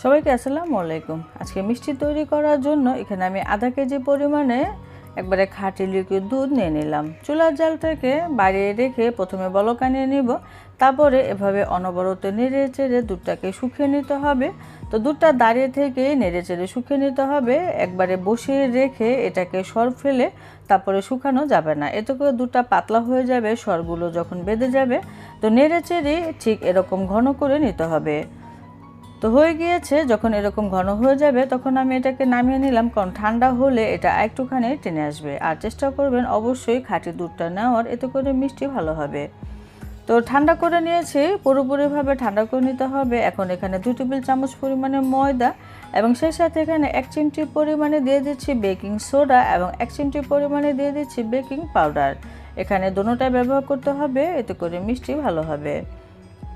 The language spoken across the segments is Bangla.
সবাইকে আসসালামু আলাইকুম। আজকে মিষ্টি তৈরি করার জন্য এখানে আমি আধা কেজি পরিমাণে একবারে খাঁটি লিকুইড দুধ নিয়ে নিলাম। চুলার জালটাকে বাড়িয়ে রেখে প্রথমে বলক আনিয়ে নিব, তারপরে এভাবে অনবরত নেড়ে চেড়ে দুধটাকে শুকিয়ে নিতে হবে। তো দুধটা দাঁড়িয়ে থেকে নেড়ে চেড়ে শুকিয়ে নিতে হবে, একবারে বসিয়ে রেখে এটাকে সর ফেলে তারপরে শুকানো যাবে না, এতে করে দুধটা পাতলা হয়ে যাবে। সরগুলো যখন বেঁধে যাবে তো নেড়ে চেড়ে ঠিক এরকম ঘন করে নিতে হবে। তো হয়ে গিয়েছে, যখন এরকম ঘন হয়ে যাবে তখন আমি এটাকে নামিয়ে নিলাম, কারণ ঠান্ডা হলে এটা একটুখানি টেনে আসবে। আর চেষ্টা করবেন অবশ্যই খাঁটি দুধটা নেওয়ার, এতে করে মিষ্টি ভালো হবে। তো ঠান্ডা করে নিয়েছি, পুরোপুরিভাবে ঠান্ডা করে নিতে হবে। এখন এখানে 2 টেবিল চামচ পরিমাণে ময়দা এবং সেই সাথে এখানে 1 চিমটি পরিমাণে দিয়ে দিচ্ছি বেকিং সোডা এবং 1 চিমটি পরিমাণে দিয়ে দিচ্ছি বেকিং পাউডার। এখানে দুটোটাই ব্যবহার করতে হবে, এতে করে মিষ্টি ভালো হবে।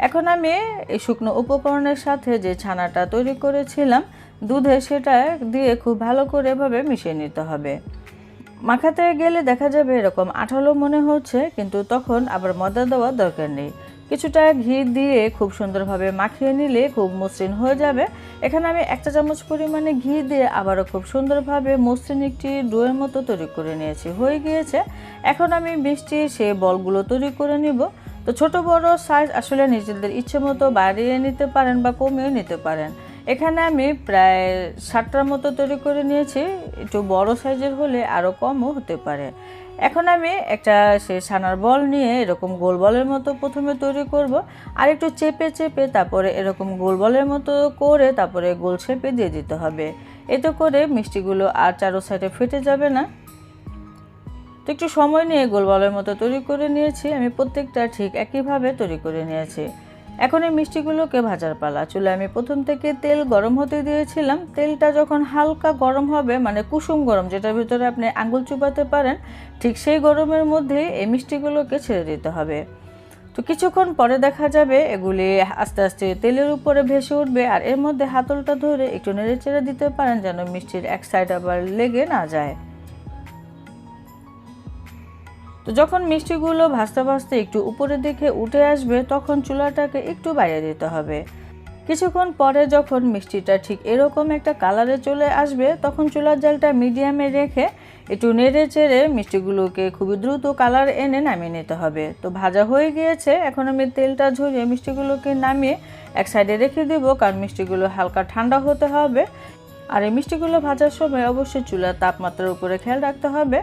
এখন আমি এই শুকনো উপকরণের সাথে যে ছানাটা তৈরি করেছিলাম দুধে, সেটা দিয়ে খুব ভালো করে এভাবে মিশিয়ে নিতে হবে। মাখাতে গেলে দেখা যাবে এরকম আঠালো মনে হচ্ছে, কিন্তু তখন আবার ময়দা দেওয়ার দরকার নেই। কিছুটা ঘি দিয়ে খুব সুন্দরভাবে মাখিয়ে নিলে খুব মসৃণ হয়ে যাবে। এখানে আমি 1 চা চামচ পরিমাণে ঘি দিয়ে আবারও খুব সুন্দরভাবে মসৃণ একটি ডোয়ের মতো তৈরি করে নিয়েছি, হয়ে গিয়েছে। এখন আমি মিষ্টি সেই বলগুলো তৈরি করে নিব। তো ছোট বড় সাইজ আসলে নিজেদের ইচ্ছে মতো বাড়িয়ে নিতে পারেন বা কমিয়ে নিতে পারেন। এখানে আমি প্রায় 60টার মতো তৈরি করে নিয়েছি, একটু বড় সাইজের হলে আরও কমও হতে পারে। এখন আমি একটা সে ছানার বল নিয়ে এরকম গোল বলের মতো প্রথমে তৈরি করব, আর একটু চেপে চেপে তারপরে এরকম গোল বলের মতো করে তারপরে গোল শেপে দিয়ে দিতে হবে। এতে করে মিষ্টিগুলো আর চারো সাইডে ফেটে যাবে না। তো একটু সময় নিয়ে গোল বলের মতো তৈরি করে নিয়েছি, আমি প্রত্যেকটা ঠিক একইভাবে তৈরি করে নিয়েছি। এখন এই মিষ্টিগুলোকে ভাজার পালা। চুলায় আমি প্রথম থেকে তেল গরম হতে দিয়েছিলাম। তেলটা যখন হালকা গরম হবে, মানে কুসুম গরম, যেটার ভিতরে আপনি আঙুল চুপাতে পারেন, ঠিক সেই গরমের মধ্যে এই মিষ্টিগুলোকে ছেড়ে দিতে হবে। তো কিছুক্ষণ পরে দেখা যাবে এগুলি আস্তে আস্তে তেলের উপরে ভেসে উঠবে, আর এর মধ্যে হাতলটা ধরে একটু নেড়ে চেড়ে দিতে পারেন, যেন মিষ্টির এক সাইড আবার লেগে না যায়। তো যখন মিষ্টিগুলো ভাজতে ভাজতে একটু উপরের দিকে উঠে আসবে, তখন চুলাটাকে একটু বাড়িয়ে দিতে হবে। কিছুক্ষণ পরে যখন মিষ্টিটা ঠিক এরকম একটা কালারে চলে আসবে, তখন চুলার জালটা মিডিয়ামে রেখে একটু নেড়ে চেড়ে মিষ্টিগুলোকে খুবই দ্রুত কালার এনে নামিয়ে নিতে হবে। তো ভাজা হয়ে গিয়েছে, এখন আমি তেলটা ঝরিয়ে মিষ্টিগুলোকে নামিয়ে এক সাইডে রেখে দেবো, কারণ মিষ্টিগুলো হালকা ঠান্ডা হতে হবে। আর এই মিষ্টিগুলো ভাজার সময় অবশ্যই চুলার তাপমাত্রার উপরে খেয়াল রাখতে হবে।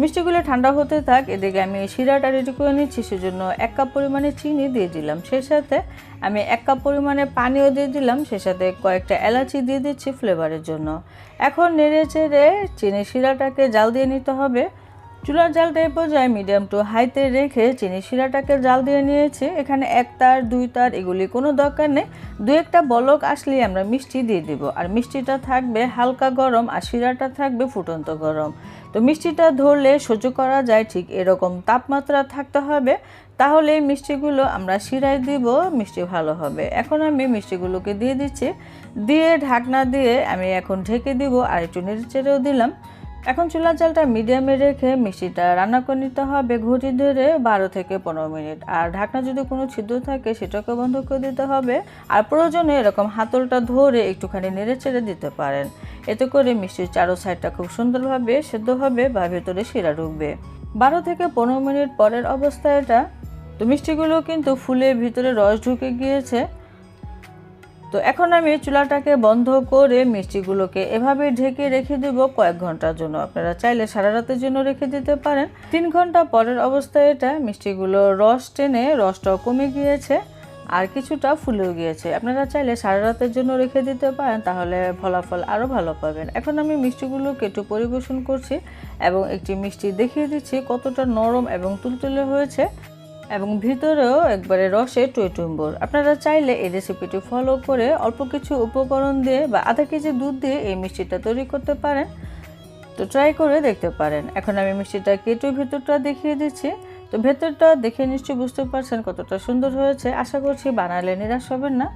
মিষ্টিগুলো ঠান্ডা হতে থাক, এদিকে আমি শিরাটা রেডি করে নিচ্ছি। সেজন্য 1 কাপ পরিমাণে চিনি দিয়ে দিলাম, সেই সাথে আমি 1 কাপ পরিমাণে পানিও দিয়ে দিলাম, সেই সাথে কয়েকটা এলাচি দিয়ে দিচ্ছি ফ্লেভারের জন্য। এখন নেড়ে চেড়ে চিনি শিরাটাকে জাল দিয়ে নিতে হবে। চুলার জালটা এই পর্যায়ে মিডিয়াম টু হাইতে রেখে চিনি শিরাটাকে জাল দিয়ে নিয়েছি। এখানে 1 তার 2 তার এগুলি কোনো দরকার নেই, 2-1টা বলক আসলেই আমরা মিষ্টি দিয়ে দিব। আর মিষ্টিটা থাকবে হালকা গরম, আর শিরাটা থাকবে ফুটন্ত গরম। তো মিষ্টিটা ধরলে সহ্য করা যায় ঠিক এরকম তাপমাত্রা থাকতে হবে, তাহলে এই মিষ্টিগুলো আমরা শিরায় দিব, মিষ্টি ভালো হবে। এখন আমি মিষ্টিগুলোকে দিয়ে দিচ্ছি, দিয়ে ঢাকনা দিয়ে আমি এখন ঢেকে দিব, আর একটু নেড়ে চেড়েও দিলাম। এখন চুলার জালটা মিডিয়ামে রেখে মিষ্টিটা রান্না করে নিতে হবে ঘুঁটি ধরে 12 থেকে 15 মিনিট। আর ঢাকনা যদি কোনো ছিদ্র থাকে সেটাকে বন্ধ করে দিতে হবে, আর প্রয়োজনে এরকম হাতলটা ধরে একটুখানি নেড়ে চেড়ে দিতে পারেন। এতে করে মিষ্টির চারো সাইডটা খুব সুন্দরভাবে সেদ্ধ হবে বা ভেতরে শিরা ঢুকবে। 12 থেকে 15 মিনিট পরের অবস্থা এটা। তো মিষ্টিগুলো কিন্তু ফুলে ভিতরে রস ঢুকে গিয়েছে। তো এখন আমি চুলাটাকে বন্ধ করে মিষ্টিগুলোকে এভাবে ঢেকে রেখে দেব কয়েক ঘন্টার জন্য। আপনারা চাইলে সারা রাতের জন্য রেখে দিতে পারেন। 3 ঘন্টা পরের অবস্থায় এটা মিষ্টিগুলো রস টেনে রসটাও কমে গিয়েছে, আর কিছুটা ফুলেও গিয়েছে। আপনারা চাইলে সারা রাতের জন্য রেখে দিতে পারেন, তাহলে ফলাফল আরও ভালো পাবেন। এখন আমি মিষ্টিগুলোকে একটু পরিবেশন করছি এবং একটি মিষ্টি দেখিয়ে দিচ্ছি কতটা নরম এবং তুলতুলে হয়েছে, এবং ভিতরেও একবারে রসে টইটুম্বর। আপনারা চাইলে এই রেসিপিটি ফলো করে অল্প কিছু উপকরণ দিয়ে বা আধা কেজি দুধ দিয়ে এই মিষ্টিটা তৈরি করতে পারেন। তো ট্রাই করে দেখতে পারেন। এখন আমি মিষ্টিটা কেটে ভেতরটা দেখিয়ে দিচ্ছি। তো ভেতরটা দেখে নিশ্চয়ই বুঝতে পারছেন কতটা সুন্দর হয়েছে। আশা করছি বানালে নিরাশ হবেন না,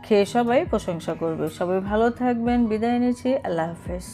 খেয়ে সবাই প্রশংসা করবে। সবাই ভালো থাকবেন, বিদায় নিচ্ছি। আল্লাহ হাফেজ।